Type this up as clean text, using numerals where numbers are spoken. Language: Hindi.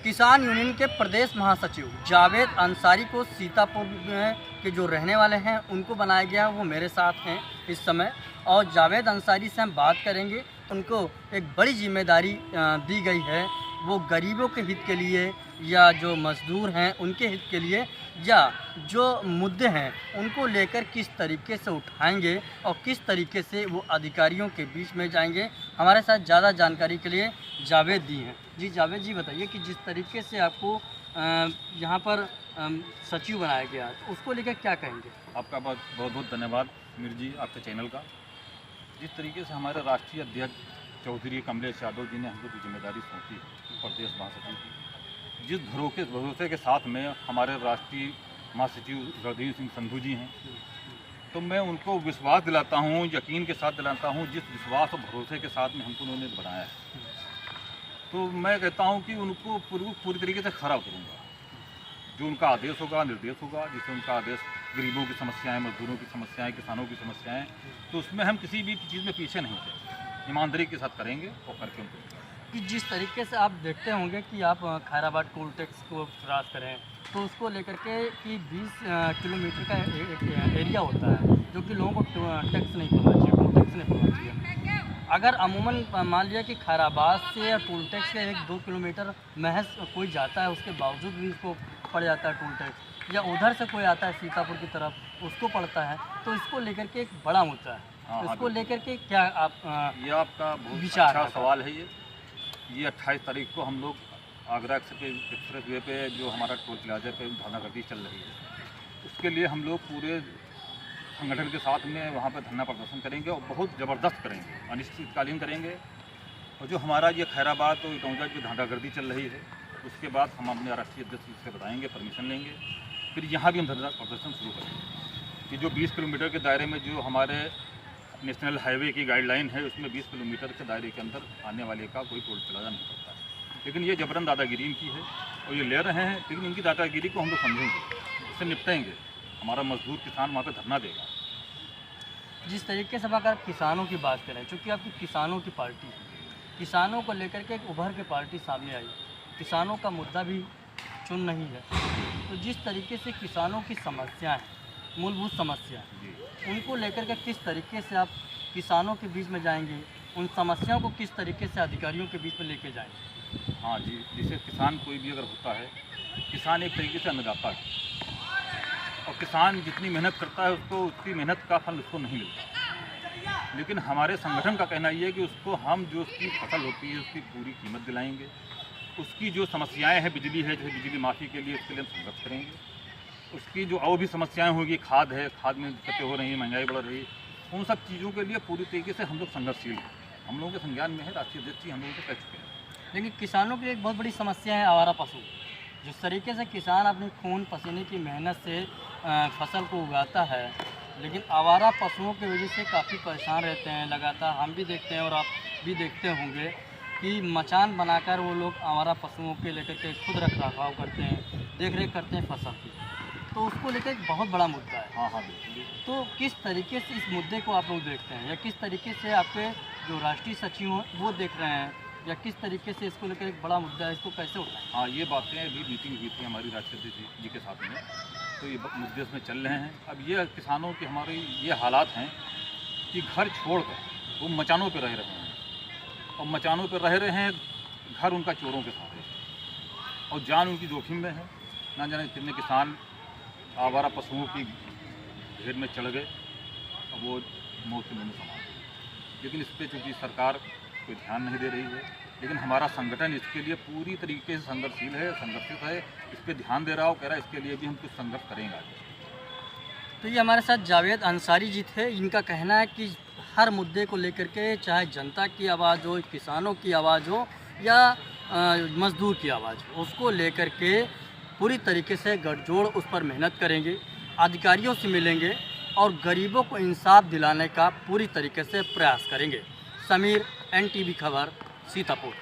किसान यूनियन के प्रदेश महासचिव जावेद अंसारी को सीतापुर के जो रहने वाले हैं उनको बनाया गया, वो मेरे साथ हैं इस समय। और जावेद अंसारी से हम बात करेंगे। उनको एक बड़ी जिम्मेदारी दी गई है, वो गरीबों के हित के लिए या जो मजदूर हैं उनके हित के लिए या जो मुद्दे हैं उनको लेकर किस तरीके से उठाएंगे और किस तरीके से वो अधिकारियों के बीच में जाएंगे। हमारे साथ ज़्यादा जानकारी के लिए जावेद जी हैं। जी जावेद जी, बताइए कि जिस तरीके से आपको यहाँ पर सचिव बनाया गया तो उसको लेकर क्या कहेंगे? आपका बहुत बहुत धन्यवाद मीर जी, आपके चैनल का। जिस तरीके से हमारे राष्ट्रीय अध्यक्ष चौधरी कमलेश यादव जी ने हमको जो जिम्मेदारी सौंपी प्रदेश महासचिव की, जिस भरोसे के साथ में हमारे राष्ट्रीय महासचिव रणधीर सिंह संधू जी हैं, तो मैं उनको विश्वास दिलाता हूँ, यकीन के साथ दिलाता हूँ, जिस विश्वास और भरोसे के साथ में हमको उन्होंने बनाया है, तो मैं कहता हूँ कि उनको पूरी तरीके से खरा उतरूँगा। जो उनका आदेश होगा, निर्देश होगा, जिससे उनका आदेश गरीबों की समस्याएं, मजदूरों की समस्याएं, किसानों की समस्याएं, तो उसमें हम किसी भी चीज़ में पीछे नहीं थे, ईमानदारी के साथ करेंगे और करके उनको। कि जिस तरीके से आप देखते होंगे कि आप खैराबाद टोल टैक्स को क्रॉस करें तो उसको लेकर के कि 20 किलोमीटर का एक एरिया होता है जो कि लोगों को टैक्स नहीं पड़ना चाहिए, टोल टैक्स नहीं पड़ना चाहिए। अगर अमूमन मान लिया कि खैराबाद से या टोल टैक्स के 1-2 किलोमीटर महज कोई जाता है, उसके बावजूद भी उसको पड़ जाता है टोल टैक्स, या उधर से कोई आता है सीतापुर की तरफ उसको पड़ता है, तो इसको लेकर के एक बड़ा मुद्दा है। इसको लेकर के क्या आप ये आपका बहुत विचार अच्छा सवाल है। ये 28 तारीख को हम लोग आगरा एक्सप्रेस वे पे जो हमारा टोल प्लाजा पे धरनागर्दी चल रही है, उसके लिए हम लोग पूरे संगठन के साथ में वहाँ पर धरना प्रदर्शन करेंगे और बहुत ज़बरदस्त करेंगे, अनिश्चितकालीन करेंगे। और जो हमारा ये खैराबाद और इटौंजा जो धरनागर्दी चल रही है, उसके बाद हम अपने राष्ट्रीय अध्यक्ष से बताएंगे, परमिशन लेंगे, फिर यहाँ भी हम धरना प्रदर्शन शुरू करेंगे कि जो 20 किलोमीटर के दायरे में जो हमारे नेशनल हाईवे की गाइडलाइन है, उसमें 20 किलोमीटर के दायरे के अंदर आने वाले का कोई टोल प्लाजा नहीं पड़ता है। लेकिन ये जबरन दादागिरी इनकी है और ये ले रहे हैं, लेकिन इनकी दादागिरी को हम लोग समझेंगे, इससे निपटेंगे। हमारा मजदूर किसान वहाँ पर धरना देगा। जिस तरीके से अगर किसानों की बात करें, चूँकि आपकी किसानों की पार्टी है, किसानों को लेकर के एक उभर के पार्टी सामने आई, किसानों का मुद्दा भी चुन नहीं है, तो जिस तरीके से किसानों की समस्याएं, मूलभूत समस्या, उनको लेकर के किस तरीके से आप किसानों के बीच में जाएंगे, उन समस्याओं को किस तरीके से अधिकारियों के बीच में लेके जाएंगे? हाँ जी, जैसे किसान कोई भी अगर होता है, किसान एक तरीके से अन्नदाता है और किसान जितनी मेहनत करता है उसको उसकी मेहनत का फल उसको नहीं मिलता। लेकिन हमारे संगठन का कहना ये है कि उसको हम जो उसकी फसल होती है उसकी पूरी कीमत दिलाएंगे। उसकी जो समस्याएं हैं, बिजली है, जैसे बिजली माफ़ी के लिए, उसके लिए हम संघर्ष करेंगे। उसकी जो और भी समस्याएं होगी, खाद है, खाद में दिक्कतें हो रही हैं, महंगाई बढ़ रही है, उन सब चीज़ों के लिए पूरी तरीके से हम लोग संघर्षशील हैं। हम लोगों के संज्ञान में है, राष्ट्रीय अध्यक्ष जी हम लोगों को कह चुके हैं। लेकिन किसानों की एक बहुत बड़ी समस्या है आवारा पशु। जिस तरीके से किसान अपनी खून पसीने की मेहनत से फसल को उगाता है, लेकिन आवारा पशुओं की वजह से काफ़ी परेशान रहते हैं। लगातार हम भी देखते हैं और आप भी देखते होंगे कि मचान बनाकर वो लोग आवारा पशुओं के लेकर के खुद रख रखाव करते हैं, देख रेख करते हैं फसल की, तो उसको लेकर एक बहुत बड़ा मुद्दा है। हाँ हाँ बिल्कुल। तो किस तरीके से इस मुद्दे को आप लोग देखते हैं, या किस तरीके से आपके जो राष्ट्रीय सचिव हैं वो देख रहे हैं, या किस तरीके से इसको लेकर एक बड़ा मुद्दा है, इसको कैसे उठाएं? हाँ, ये बातें अभी मीटिंग हुई थी हमारी राष्ट्रीय अध्यक्ष जी के साथ में, तो ये मुद्दे उसमें चल रहे हैं। अब ये किसानों की हमारी ये हालात हैं कि घर छोड़कर वो मचानों पर रह रहे हैं, और मचानों पर रह रहे हैं, घर उनका चोरों के साथ है और जान उनकी जोखिम में है। ना जाने कितने किसान आवारा पशुओं की घेर में चढ़ गए और वो मौत के मुँह में समा गए। लेकिन इस पर चूँकि सरकार कोई ध्यान नहीं दे रही है, लेकिन हमारा संगठन इसके लिए पूरी तरीके से संघर्षशील है, संघर्षित है, इस पर ध्यान दे रहा हो, कह रहा है इसके लिए भी हम कुछ संघर्ष करेंगे आगे। तो ये हमारे साथ जावेद अंसारी जी थे। इनका कहना है कि हर मुद्दे को लेकर के, चाहे जनता की आवाज़ हो, किसानों की आवाज़ हो या मजदूर की आवाज़ हो, उसको लेकर के पूरी तरीके से गठजोड़ उस पर मेहनत करेंगे, अधिकारियों से मिलेंगे और गरीबों को इंसाफ दिलाने का पूरी तरीके से प्रयास करेंगे। समीर, NTV खबर, सीतापुर।